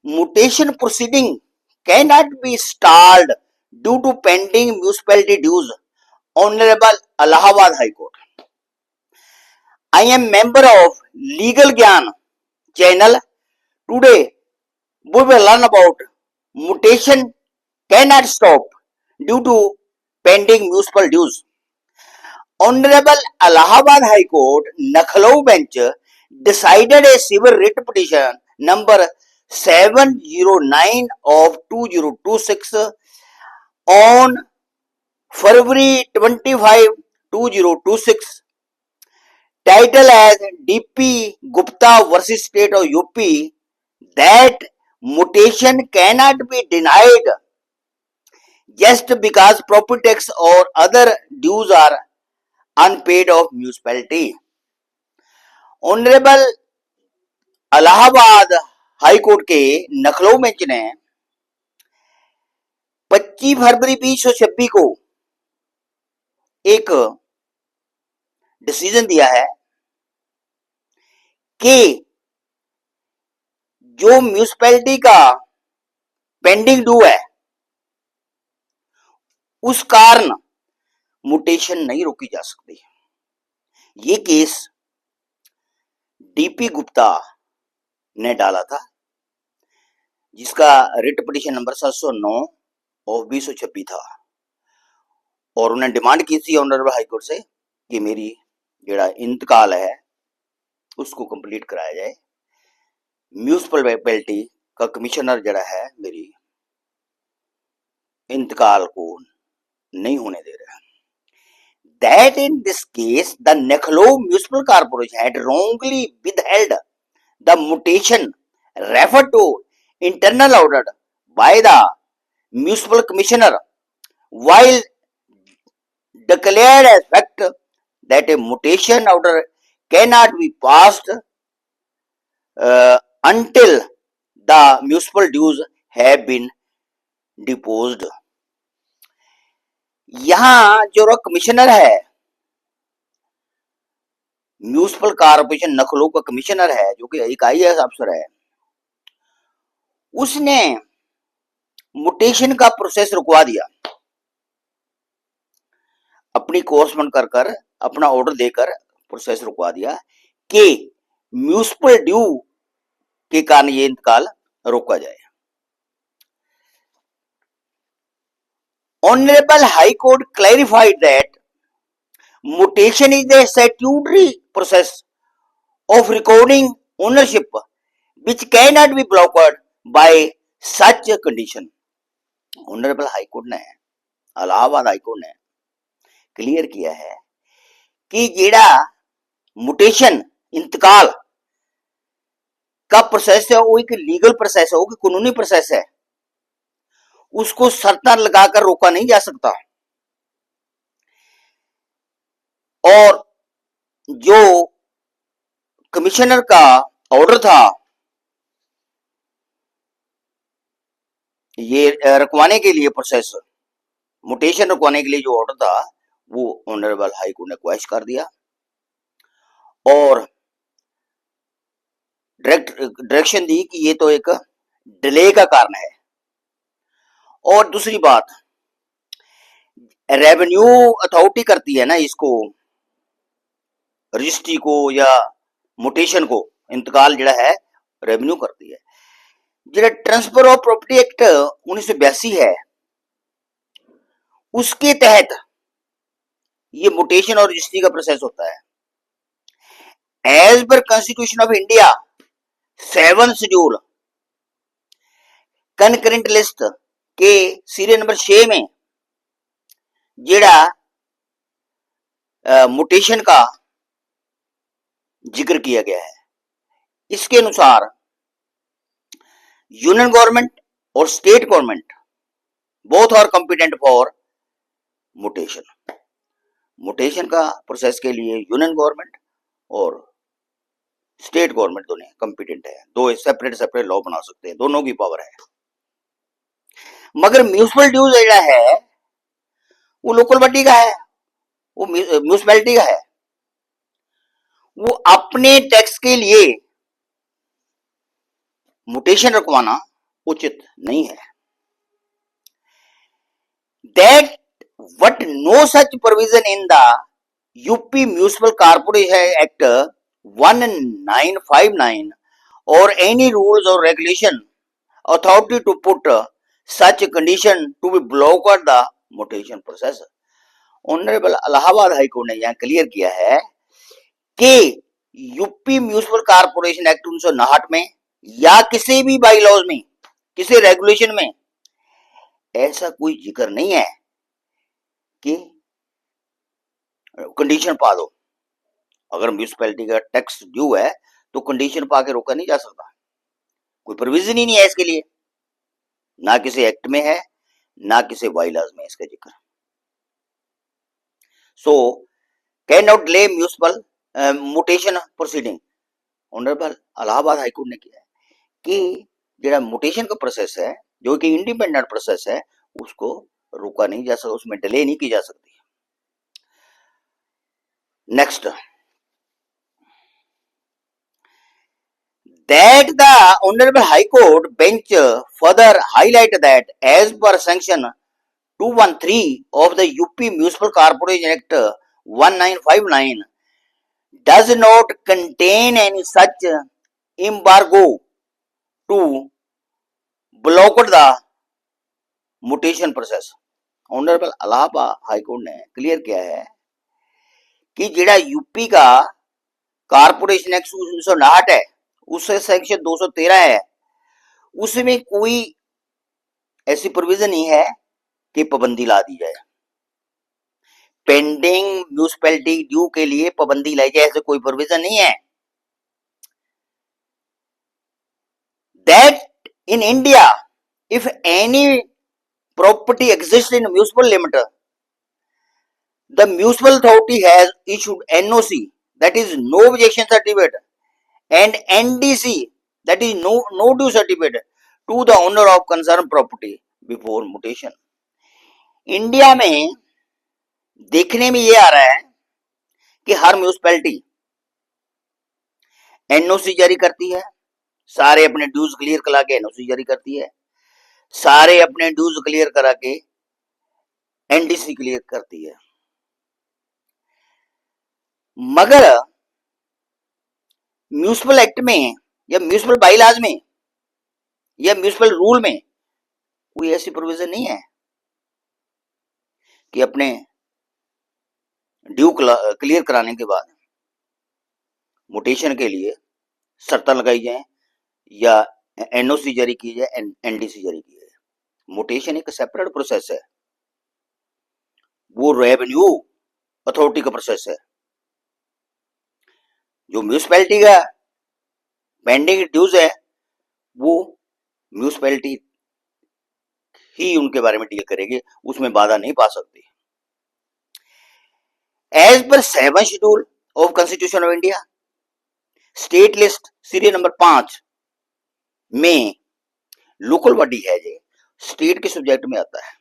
mutation proceeding cannot be stalled due to pending municipality dues. Honorable Allahabad High Court. I am member of Legal Gyan channel. Today we will learn about mutation cannot stop due to pending municipal dues. Honorable Allahabad High Court, Nakhlau bench decided a civil writ petition number 709 of 2026 on February 25, 2026, titled as DP Gupta versus State of UP, that mutation cannot be denied just because property tax or other dues are unpaid of municipality. Honourable Allahabad high court के नखलऊ bench ने 25 फरवरी 2026 को एक decision दिया है कि जो municipality का pending due है उस कारण मुटेशन नहीं रोकी जा सकती। ये केस डीपी गुप्ता ने डाला था, जिसका रिट पिटीशन नंबर 709 ऑफ 2026 था, और उन्हें डिमांड की थी ऑनरेबल हाई कोर्ट से कि मेरी जेड़ा इंतकाल है उसको कंप्लीट कराया जाए। म्यूनिसिपैलिटी का कमिश्नर जड़ा है मेरी इंतकाल को नहीं होने दे रहा। That in this case, the Nakhlau Municipal Corporation had wrongly withheld the mutation referred to internal audit by the Municipal Commissioner, while declared as fact that a mutation order cannot be passed until the municipal dues have been deposed. यहां जो commissioner है, municipal corporation नखलऊ का commissioner है, जो कि एक IAS अफसर है, उसने मुटेशन का प्रोसेस रुकवा दिया, अपनी कोर्समेंट कर अपना ऑर्डर देकर प्रोसेस रुकवा दिया कि म्यूनिसिपल ड्यू के कारण ये इंतकाल रोका जाए। Honorable High Court clarified that mutation is a statutory process of recording ownership which cannot be blocked by such a condition. Honorable High Court ने, इलाहाबाद हाई कोर्ट ने क्लियर किया है कि जेड़ा मुटेशन इंतकाल का प्रोसेस है वो एक लीगल प्रोसेस है, वो कानूनी प्रोसेस है, उसको शर्तां लगाकर रोका नहीं जा सकता। और जो कमिश्नर का ऑर्डर था ये रुकवाने के लिए, प्रोसेस मुटेशन रुकवाने के लिए जो ऑर्डर था वो ऑनरेबल हाई कोर्ट ने क्वैश कर दिया और डायरेक्शन दी कि ये तो एक डिले का कारण है। और दूसरी बात, रेवेन्यू अथॉरिटी करती है ना इसको, रजिस्ट्री को या मुटेशन को, इंतकाल जड़ा है रेवेन्यू करती है। जड़ा ट्रांसफर ऑफ प्रॉपर्टी एक्ट 1982 है, उसके तहत ये मुटेशन और रजिस्ट्री का प्रोसेस होता है। As per constitution of India 7 schedule concurrent list के सीरियल नंबर 6 में जेड़ा मुटेशन का जिक्र किया गया है, इसके अनुसार यूनियन गवर्नमेंट और state government both are competent for mutation. Mutation का प्रोसेस के लिए यूनियन गवर्नमेंट और स्टेट गवर्नमेंट दोनों कॉम्पिटेंट है, दो सेपरेट लॉ बना सकते हैं, दोनों की पावर है। मगर म्यूनिसिपल ड्यूज जो है वो लोकल बॉडी का है, वो म्यूनिसिपैलिटी का है, वो अपने टैक्स के लिए मुटेशन रखवाना उचित नहीं है। That what no such provision in the UP Municipal Corporation Act 1959 or any rules or regulation authority to put such a condition to be blocked the mutation process. Honourable Allahabad high court ने यहाँ clear किया है कि UP municipal corporation act 1959 में या किसी भी by laws में, किसी रेगुलेशन में ऐसा कोई जिक्र नहीं है कि कंडीशन पा दो। अगर म्यूनिसिपैलिटी का टैक्स ड्यू है तो कंडीशन पा के रोका नहीं जा सकता, कोई प्रोविजन ही नहीं है इसके लिए, ना किसी एक्ट में है ना किसी बाईलॉज में इसका जिक्र। So can not delay municipal mutation proceeding. Honourable Allahabad high court ने किया है कि जो मुटेशन का प्रोसेस है, जो कि इंडिपेंडेंट प्रोसेस है, उसको रोका नहीं जा सकता, उसमें डिले नहीं की जा सकती। Next, that the Honorable High Court bench further highlight that as per Sanction 213 of the UP Municipal Corporation Act 1959 does not contain any such embargo to block the mutation process. Honourable Allahabad high court ने clear किया है कि जेड़ा UP का corporation act 1959 है, उससे section 213 है, उसमें कोई ऐसी प्रोविजन नहीं है कि पाबंदी ला दी जाए, पेंडिंग म्यूनिसिपैलिटी ड्यू के लिए पाबंदी लाई जाए, ऐसे कोई प्रोविजन नहीं है। That in India, if any property exists in municipal limit, the municipal authority has issued NOC, that is no objection certificate, and NDC, that is no due certificate, to the owner of concerned property before mutation. India में देखने में ये आ रहा है कि हर municipality NOC जारी करती है, सारे अपने ड्यूज क्लियर करा के एनओसी जारी करती है, सारे अपने ड्यूज क्लियर करा के एनडीसी क्लियर करती है, मगर म्यूनिसिपल एक्ट में या म्यूनिसिपल बाईलॉज में या म्यूनिसिपल रूल में कोई ऐसी प्रोविजन नहीं है कि अपने ड्यू क्लियर कराने के बाद मुटेशन के लिए शर्तें लगाई जाए या एनओसी जारी की जाए, एनडीसी जारी की जाए। मुटेशन एक सेपरेट प्रोसेस है, वो रेवेन्यू अथॉरिटी का प्रोसेस है। जो म्यूनिसिपैलिटी का पेंडिंग ड्यूज है वो म्यूनिसिपैलिटी ही उनके बारे में डील करेगी, उसमें बाधा नहीं पा सकती। As per 7 schedule of constitution of India, state list serial number 5 में लोकल बॉडी है, जो स्टेट के सब्जेक्ट में आता है।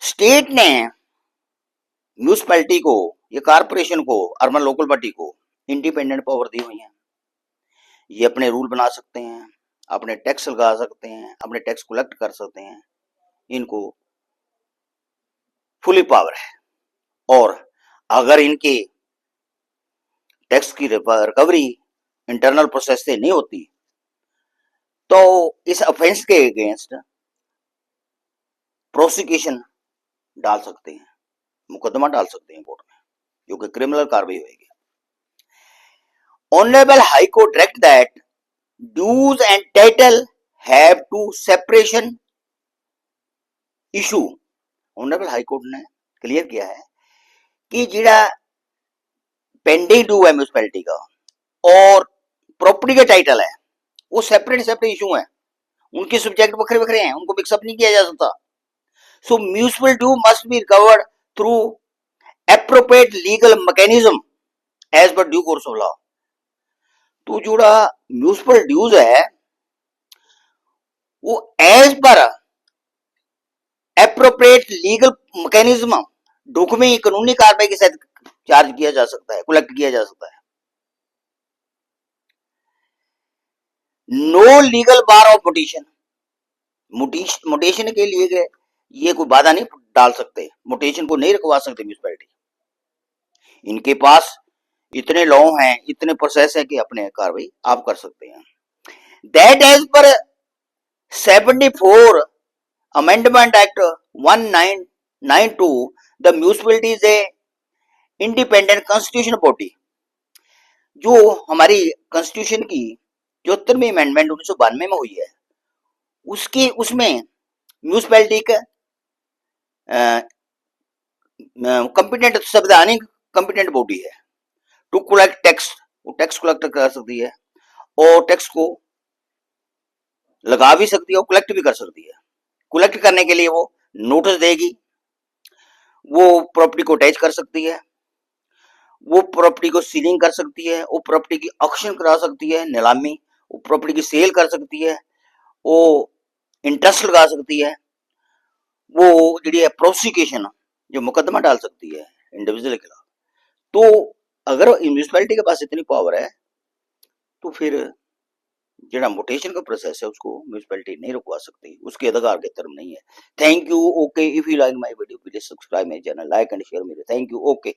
स्टेट ने म्यूनिसिपैलिटी को या कारपोरेशन को, अर्बन लोकल बॉडी को इंडिपेंडेंट पावर दी हुई है। ये अपने रूल बना सकते हैं, अपने टैक्स लगा सकते हैं, अपने टैक्स कलेक्ट कर सकते हैं, इनको फुली पावर है। और अगर इनके टैक्स की रिकवरी इंटरनल प्रोसेस से नहीं होती तो इस ऑफेंस के अगेंस्ट प्रोसिक्यूशन डाल सकते हैं, मुकदमा डाल सकते हैं कोर्ट में, जो कि क्रिमिनल कार्रवाई होगी। Honourable high court direct that dues and title have to separation issue. Honourable high court ने क्लियर किया है कि जिड़ा पेंडिंग ड्यू है म्यूनिसिपैलिटी का और प्रॉपर्टी का टाइटल है, वो सेपरेट इशू है, उनके सब्जेक्ट बखरे बखरे हैं, उनको मिक्सअप नहीं किया जा सकता। So municipal due must be recovered through appropriate legal mechanism as per due course of law. तो जोड़ा म्यूनिसिपल ड्यूज है वो as per appropriate legal mechanism ढुकमी कानूनी कार्रवाई के साथ चार्ज किया जा सकता है, कलेक्ट किया जा सकता है। No legal bar of mutation, mutation के लिए ये कोई बाधा नहीं डाल सकते, मोटेशन को नहीं रुकवा सकते म्यूनिसिपैलिटी। इनके पास इतने लॉ हैं, इतने प्रोसेस है कि अपने कार्रवाई आप कर सकते हैं। That as per 74 amendment act 1992 the municipality is a independent constitution body. जो हमारी कॉन्स्टिट्यूशन की 74वीं अमेंडमेंट 1992 में हुई है, उसकी उसमें म्यूनिसिपैलिटी का कंपिटेंट संवैधानिक कंपिटेंट बॉडी है टू कलेक्ट टैक्स, वो टैक्स कलेक्ट कर सकती है और टैक्स को लगा भी सकती है और कलेक्ट भी कर सकती है। कलेक्ट करने के लिए वो नोटिस देगी, वो प्रॉपर्टी को अटैच कर सकती है, वो प्रॉपर्टी को सीलिंग कर सकती है, वो प्रॉपर्टी की ऑक्शन करा सकती है, नीलामी, वो प्रॉपर्टी की सेल कर सकती है, वो इंटरेस्ट लगा सकती है, वो जी है प्रोसिक्यूशन जो मुकदमा डाल सकती है इंडिविजुअल के खिलाफ। तो अगर म्यूनिसिपैलिटी के पास इतनी पावर है तो फिर जो मोटेशन का प्रोसेस है उसको म्यूनिसिपैलिटी नहीं रुकवा सकती, उसके अधिकार के तरफ नहीं है। Thank you. Okay, if you like my video please subscribe my channel, like and share मेरे। Thank you. ओके।